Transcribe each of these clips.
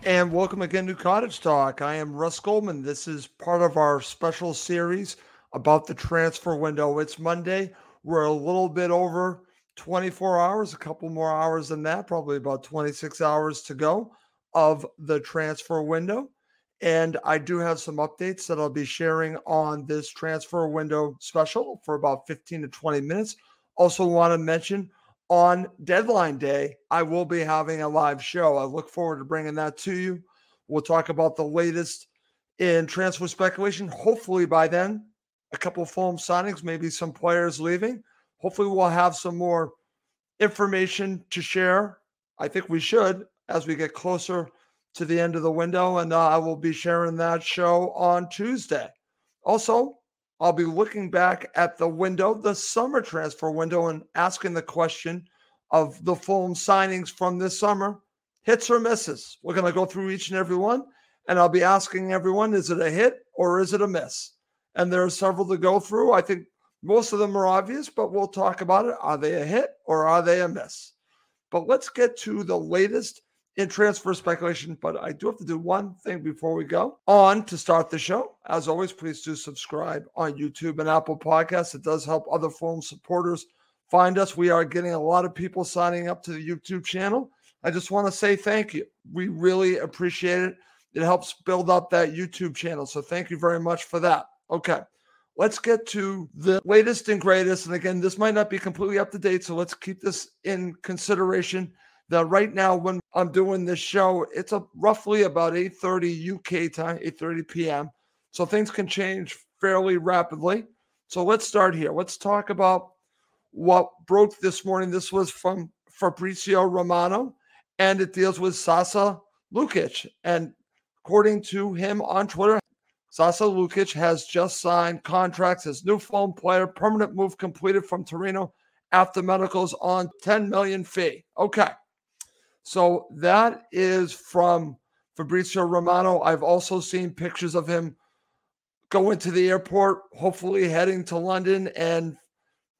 And welcome again to Cottage Talk. I am Russ Goldman. This is part of our special series about the transfer window. It's Monday. We're a little bit over 24 hours, a couple more hours than that, probably about 26 hours to go of the transfer window. And I do have some updates that I'll be sharing on this transfer window special for about 15 to 20 minutes. Also, want to mention on deadline day, I will be having a live show. I look forward to bringing that to you. We'll talk about the latest in transfer speculation. Hopefully, by then, a couple of Fulham signings, maybe some players leaving. Hopefully, we'll have some more information to share. I think we should as we get closer to the end of the window, and I will be sharing that show on Tuesday. Also, I'll be looking back at the window, the summer transfer window, and asking the question of the Fulham signings from this summer, hits or misses. We're going to go through each and every one, and I'll be asking everyone, is it a hit or is it a miss? And there are several to go through. I think most of them are obvious, but we'll talk about it. Are they a hit or are they a miss? But let's get to the latest in transfer speculation, but I do have to do one thing before we go on to start the show. As always, please do subscribe on YouTube and Apple Podcasts. It does help other Fulham supporters find us. We are getting a lot of people signing up to the YouTube channel. I just want to say thank you. We really appreciate it. It helps build up that YouTube channel. So thank you very much for that. Okay, let's get to the latest and greatest. And again, this might not be completely up to date, so let's keep this in consideration. That right now, when I'm doing this show, it's roughly about 8:30 UK time, 8:30 p.m. So things can change fairly rapidly. So let's start here. Let's talk about what broke this morning. This was from Fabrizio Romano, and it deals with Saša Lukić. And according to him on Twitter, Saša Lukić has just signed contracts as new Fulham player, permanent move completed from Torino after medicals on $10 million fee. Okay. So that is from Fabrizio Romano. I've also seen pictures of him going to the airport, hopefully heading to London and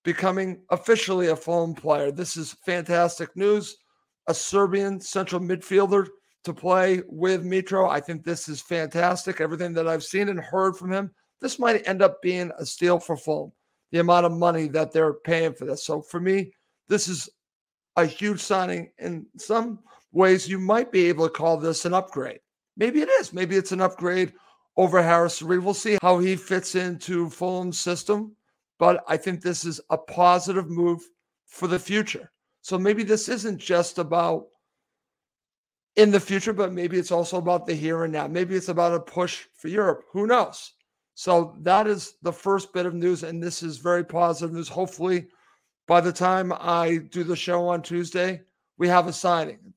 becoming officially a Fulham player. This is fantastic news. A Serbian central midfielder to play with Mitro. I think this is fantastic. Everything that I've seen and heard from him, this might end up being a steal for Fulham, the amount of money that they're paying for this. So for me, this is a huge signing. In some ways, you might be able to call this an upgrade. Maybe it is. Maybe it's an upgrade over Harris Reed. We'll see how he fits into Fulham's system. But I think this is a positive move for the future. So maybe this isn't just about in the future, but maybe it's also about the here and now. Maybe it's about a push for Europe. Who knows? So that is the first bit of news, and this is very positive news. Hopefully, by the time I do the show on Tuesday, we have a signing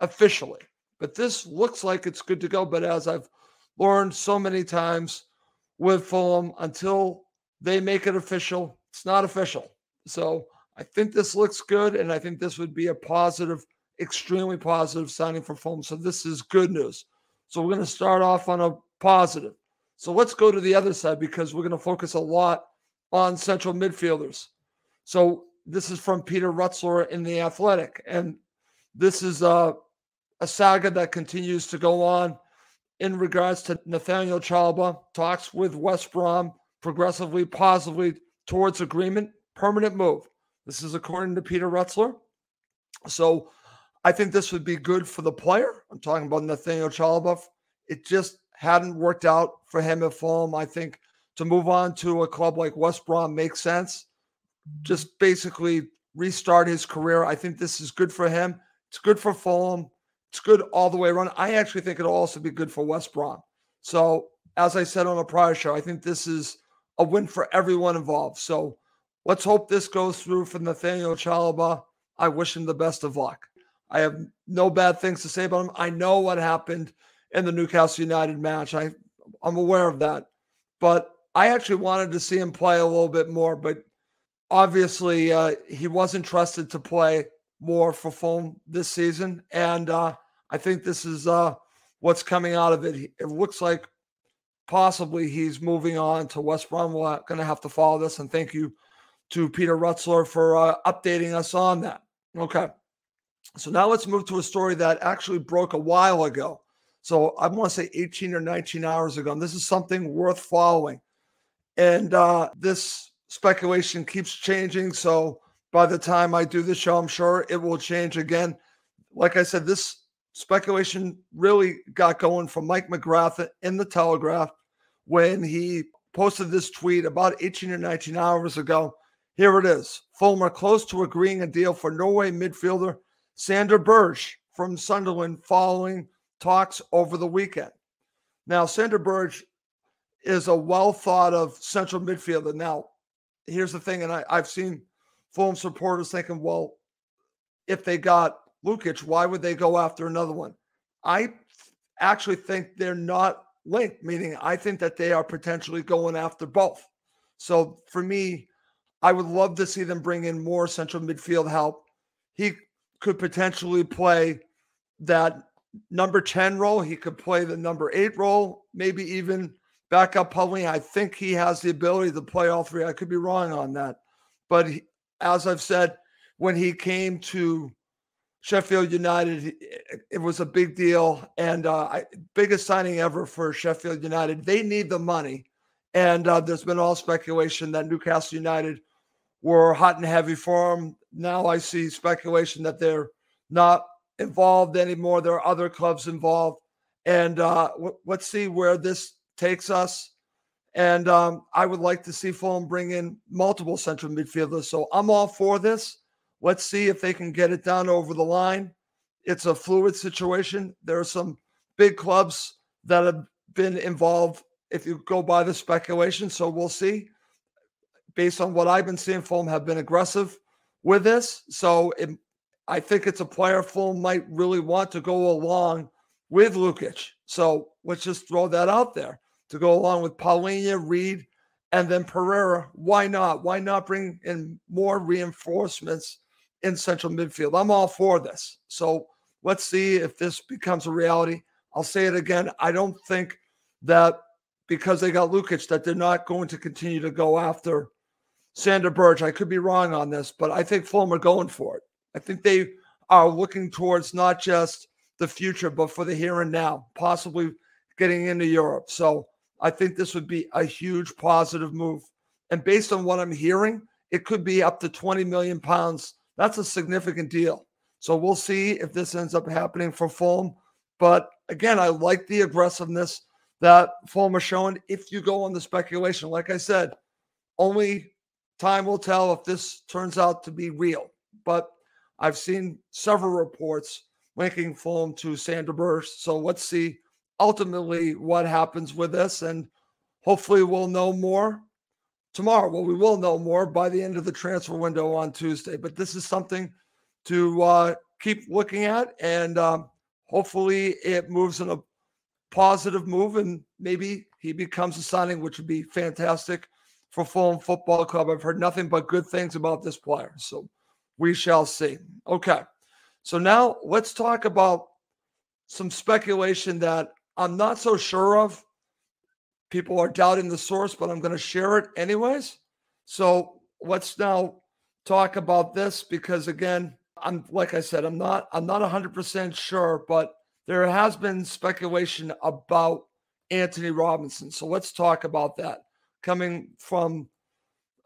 officially. But this looks like it's good to go. But as I've learned so many times with Fulham, until they make it official, it's not official. So I think this looks good, and I think this would be a positive, extremely positive signing for Fulham. So this is good news. So we're going to start off on a positive. So let's go to the other side because we're going to focus a lot on central midfielders. So this is from Peter Rutzler in The Athletic. And this is a saga that continues to go on in regards to Nathanial Chalobah. Talks with West Brom progressively, positively towards agreement, permanent move. This is according to Peter Rutzler. So I think this would be good for the player. I'm talking about Nathanial Chalobah. It just hadn't worked out for him at Fulham. I think to move on to a club like West Brom makes sense. Just basically restart his career. I think this is good for him. It's good for Fulham. It's good all the way around. I actually think it'll also be good for West Brom. So as I said on a prior show, I think this is a win for everyone involved. So let's hope this goes through for Nathanial Chalobah. I wish him the best of luck. I have no bad things to say about him. I know what happened in the Newcastle United match. I'm aware of that. But I actually wanted to see him play a little bit more, but obviously, he wasn't trusted to play more for Fulham this season, and I think this is what's coming out of it. It looks like possibly he's moving on to West Brom. We're going to have to follow this, and thank you to Peter Rutzler for updating us on that. Okay. So now let's move to a story that actually broke a while ago. So I want to say 18 or 19 hours ago. And this is something worth following. And this speculation keeps changing. So by the time I do the show, I'm sure it will change again. Like I said, this speculation really got going from Mike McGrath in the Telegraph when he posted this tweet about 18 or 19 hours ago. Here it is. Fulham are close to agreeing a deal for Norway midfielder Sander Berge from Sunderland following talks over the weekend. Now, Sander Berge is a well-thought-of central midfielder. Now, here's the thing, and I've seen Fulham supporters thinking, well, if they got Lukić, why would they go after another one? I actually think they're not linked, meaning I think that they are potentially going after both. So for me, I would love to see them bring in more central midfield help. He could potentially play that number 10 role. He could play the number 8 role, maybe even back up Pauline. I think he has the ability to play all three. I could be wrong on that. But as I've said, when he came to Sheffield United, it was a big deal and biggest signing ever for Sheffield United. They need the money. And there's been all speculation that Newcastle United were hot and heavy for him. Now I see speculation that they're not involved anymore. There are other clubs involved. And let's see where this takes us. And I would like to see Fulham bring in multiple central midfielders. So I'm all for this. Let's see if they can get it down over the line. It's a fluid situation. There are some big clubs that have been involved if you go by the speculation. So we'll see. Based on what I've been seeing, Fulham have been aggressive with this. So I think it's a player Fulham might really want to go along with Lukić. So let's just throw that out there to go along with Paulinho, Reed, and then Pereira. Why not? Why not bring in more reinforcements in central midfield? I'm all for this. So let's see if this becomes a reality. I'll say it again. I don't think that because they got Lukić that they're not going to continue to go after Sander Berge. I could be wrong on this, but I think Fulham are going for it. I think they are looking towards not just the future, but for the here and now, possibly getting into Europe. So I think this would be a huge positive move. And based on what I'm hearing, it could be up to £20 million. That's a significant deal. So we'll see if this ends up happening for Fulham. But again, I like the aggressiveness that Fulham are showing. If you go on the speculation, like I said, only time will tell if this turns out to be real. But I've seen several reports linking Fulham to Sander Berge. So let's see ultimately what happens with this. And hopefully we'll know more tomorrow. Well, we will know more by the end of the transfer window on Tuesday. But this is something to keep looking at. And hopefully it moves in a positive move. And maybe he becomes a signing, which would be fantastic for Fulham Football Club. I've heard nothing but good things about this player. So we shall see. Okay. So now let's talk about some speculation that I'm not so sure of. People are doubting the source, but I'm going to share it anyways. So let's now talk about this because again, like I said, I'm not 100% sure, but there has been speculation about Antonee Robinson. So let's talk about that coming from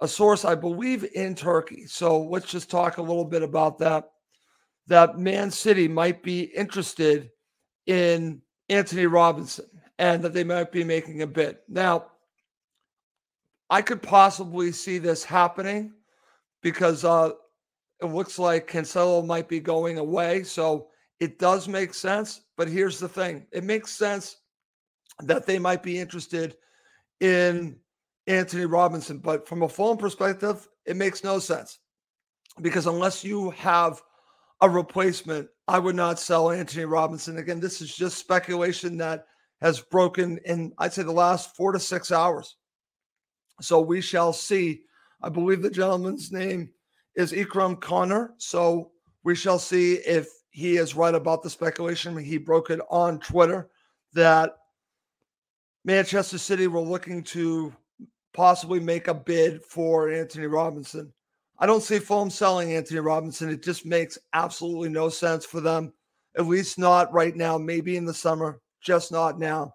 a source, I believe, in Turkey. So let's just talk a little bit about that. That Man City might be interested in Antonee Robinson and that they might be making a bid. Now, I could possibly see this happening because it looks like Cancelo might be going away. So it does make sense. But here's the thing. It makes sense that they might be interested in Antonee Robinson. But from a Fulham perspective, it makes no sense. Because unless you have a replacement, I would not sell Antonee Robinson. Again, this is just speculation that has broken in, I'd say, the last 4 to 6 hours. So we shall see. I believe the gentleman's name is Ikram Connor. So we shall see if he is right about the speculation. He broke it on Twitter that Manchester City were looking to possibly make a bid for Antonee Robinson. I don't see Fulham selling Antonee Robinson. It just makes absolutely no sense for them, at least not right now, maybe in the summer, just not now.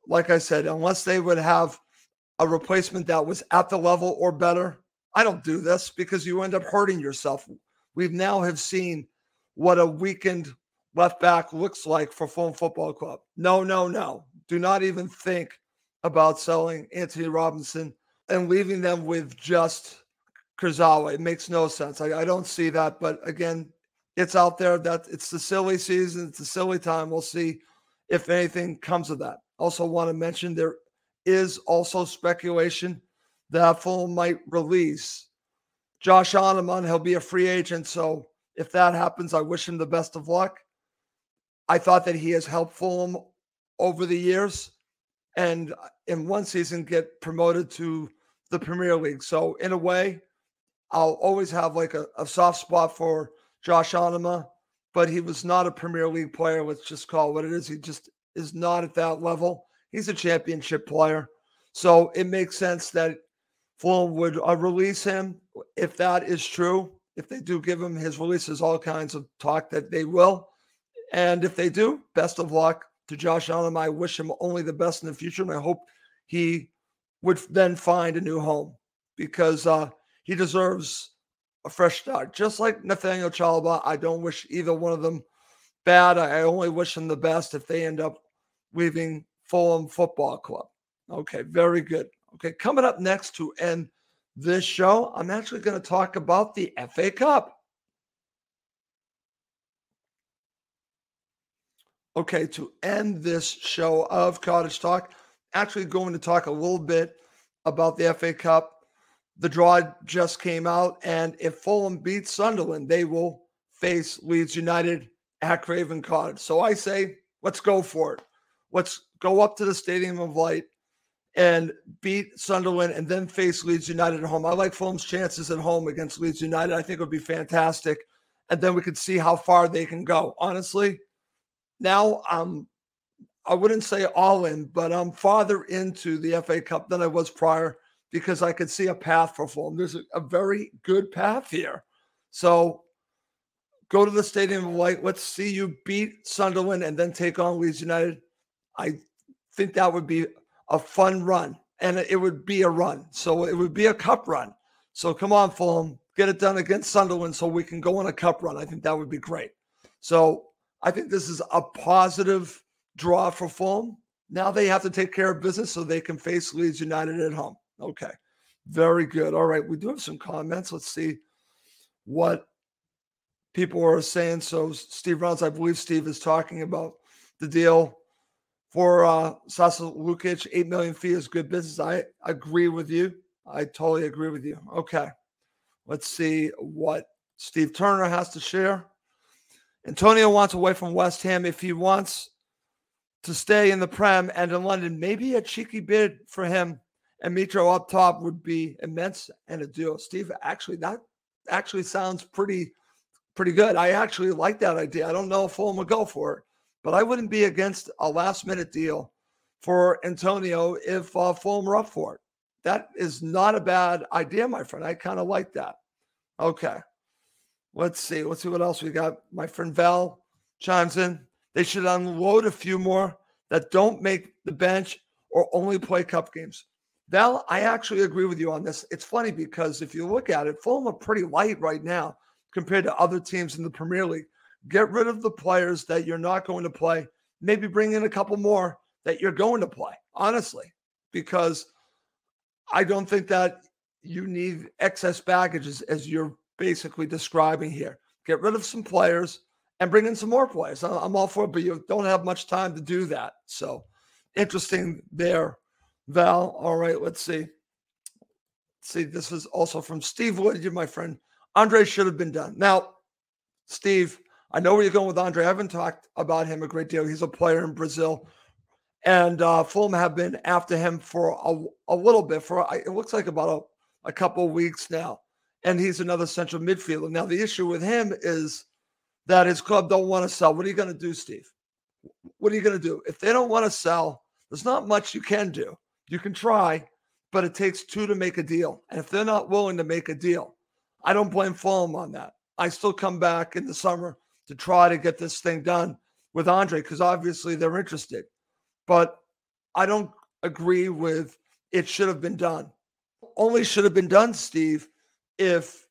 Like I said, unless they would have a replacement that was at the level or better, I don't do this because you end up hurting yourself. We've now have seen what a weakened left back looks like for Fulham Football Club. No, no, no. Do not even think about selling Antonee Robinson and leaving them with just Kurzawa. It makes no sense. I don't see that. But again, it's out there. That it's the silly season. It's a silly time. We'll see if anything comes of that. Also want to mention there is also speculation that Fulham might release Josh Onaman. He'll be a free agent. So if that happens, I wish him the best of luck. I thought that he has helped Fulham over the years and in one season get promoted to the Premier League. So in a way, I'll always have like a soft spot for Josh Onaman, but he was not a Premier League player. Let's just call it what it is. He just is not at that level. He's a championship player. So it makes sense that Fulham would release him if that is true. If they do give him his release, there's all kinds of talk that they will. And if they do, best of luck to Josh Onaman. I wish him only the best in the future, and I hope he would then find a new home because he deserves a fresh start. Just like Nathanial Chalobah, I don't wish either one of them bad. I only wish them the best if they end up leaving Fulham Football Club. Okay, very good. Okay, coming up next to end this show, I'm actually going to talk about the FA Cup. Okay, to end this show of Cottage Talk, actually going to talk a little bit about the FA Cup. The draw just came out, and if Fulham beats Sunderland, they will face Leeds United at Craven Cottage. So I say, let's go for it. Let's go up to the Stadium of Light and beat Sunderland and then face Leeds United at home. I like Fulham's chances at home against Leeds United. I think it would be fantastic. And then we could see how far they can go. Honestly, now I wouldn't say all in, but I'm farther into the FA Cup than I was prior because I could see a path for Fulham. There's a very good path here. So go to the Stadium of Light. Let's see you beat Sunderland and then take on Leeds United. I think that would be a fun run, and it would be a run. So it would be a cup run. So come on, Fulham, get it done against Sunderland so we can go on a cup run. I think that would be great. So I think this is a positive draw for Fulham. Now they have to take care of business so they can face Leeds United at home. Okay, very good. All right, we do have some comments. Let's see what people are saying. So Steve Rounds, I believe Steve is talking about the deal for Saša Lukić. 8 million fee is good business. I agree with you. I totally agree with you. Okay, let's see what Steve Turner has to share. Antonio wants away from West Ham. If he wants to stay in the Prem and in London, maybe a cheeky bid for him and Mitro up top would be immense and a deal. Steve, actually, that actually sounds pretty good. I actually like that idea. I don't know if Fulham would go for it, but I wouldn't be against a last-minute deal for Antonio if Fulham were up for it. That is not a bad idea, my friend. I kind of like that. Okay. Let's see what else we got. My friend Val chimes in. They should unload a few more that don't make the bench or only play cup games. Val, I actually agree with you on this. It's funny because if you look at it, Fulham are pretty light right now compared to other teams in the Premier League. Get rid of the players that you're not going to play. Maybe bring in a couple more that you're going to play, honestly, because I don't think that you need excess baggage as you're basically describing here. Get rid of some players and bring in some more players. I'm all for it, but you don't have much time to do that. So interesting there, Val. All right, let's see. This is also from Steve Wood, my friend. Andre should have been done. Now, Steve, I know where you're going with Andre. I haven't talked about him a great deal. He's a player in Brazil. And Fulham have been after him for a little bit. It looks like about a couple of weeks now. And he's another central midfielder. Now, the issue with him is that his club don't want to sell. What are you going to do, Steve? What are you going to do? If they don't want to sell, there's not much you can do. You can try, but it takes two to make a deal. And if they're not willing to make a deal, I don't blame Fulham on that. I still come back in the summer to try to get this thing done with Andre because obviously they're interested. But I don't agree with it should have been done. Only should have been done, Steve, if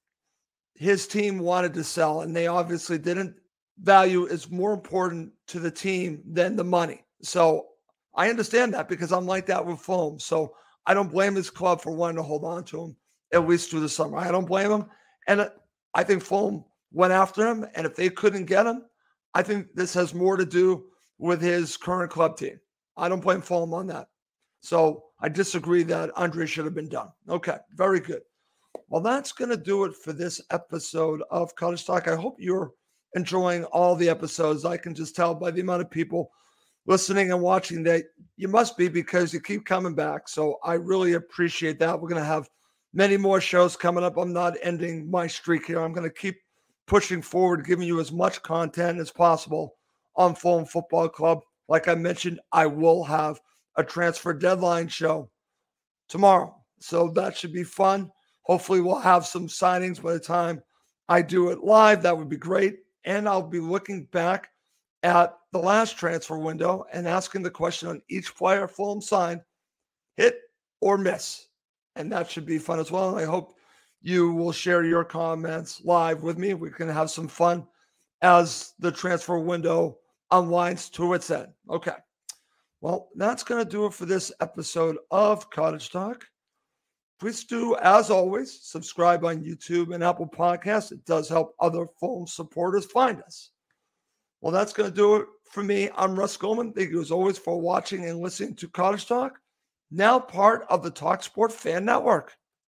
his team wanted to sell, and they obviously didn't. Value is more important to the team than the money. So I understand that because I'm like that with Fulham. So I don't blame his club for wanting to hold on to him at least through the summer. I don't blame him. And I think Fulham went after him. And if they couldn't get him, I think this has more to do with his current club team. I don't blame Fulham on that. So I disagree that Andre should have been done. Okay, very good. Well, that's going to do it for this episode of Cottage Talk. I hope you're enjoying all the episodes. I can just tell by the amount of people listening and watching that you must be, because you keep coming back. So I really appreciate that. We're going to have many more shows coming up. I'm not ending my streak here. I'm going to keep pushing forward, giving you as much content as possible on Fulham Football Club. Like I mentioned, I will have a transfer deadline show tomorrow. So that should be fun. Hopefully we'll have some signings by the time I do it live. That would be great. And I'll be looking back at the last transfer window and asking the question on each player Fulham signed, hit or miss. And that should be fun as well. And I hope you will share your comments live with me. We can have some fun as the transfer window unwinds to its end. Okay. Well, that's going to do it for this episode of Cottage Talk. Please do, as always, subscribe on YouTube and Apple Podcasts. It does help other Fulham supporters find us. Well, that's going to do it for me. I'm Russ Goldman. Thank you, as always, for watching and listening to Cottage Talk, now part of the talkSPORT Fan Network.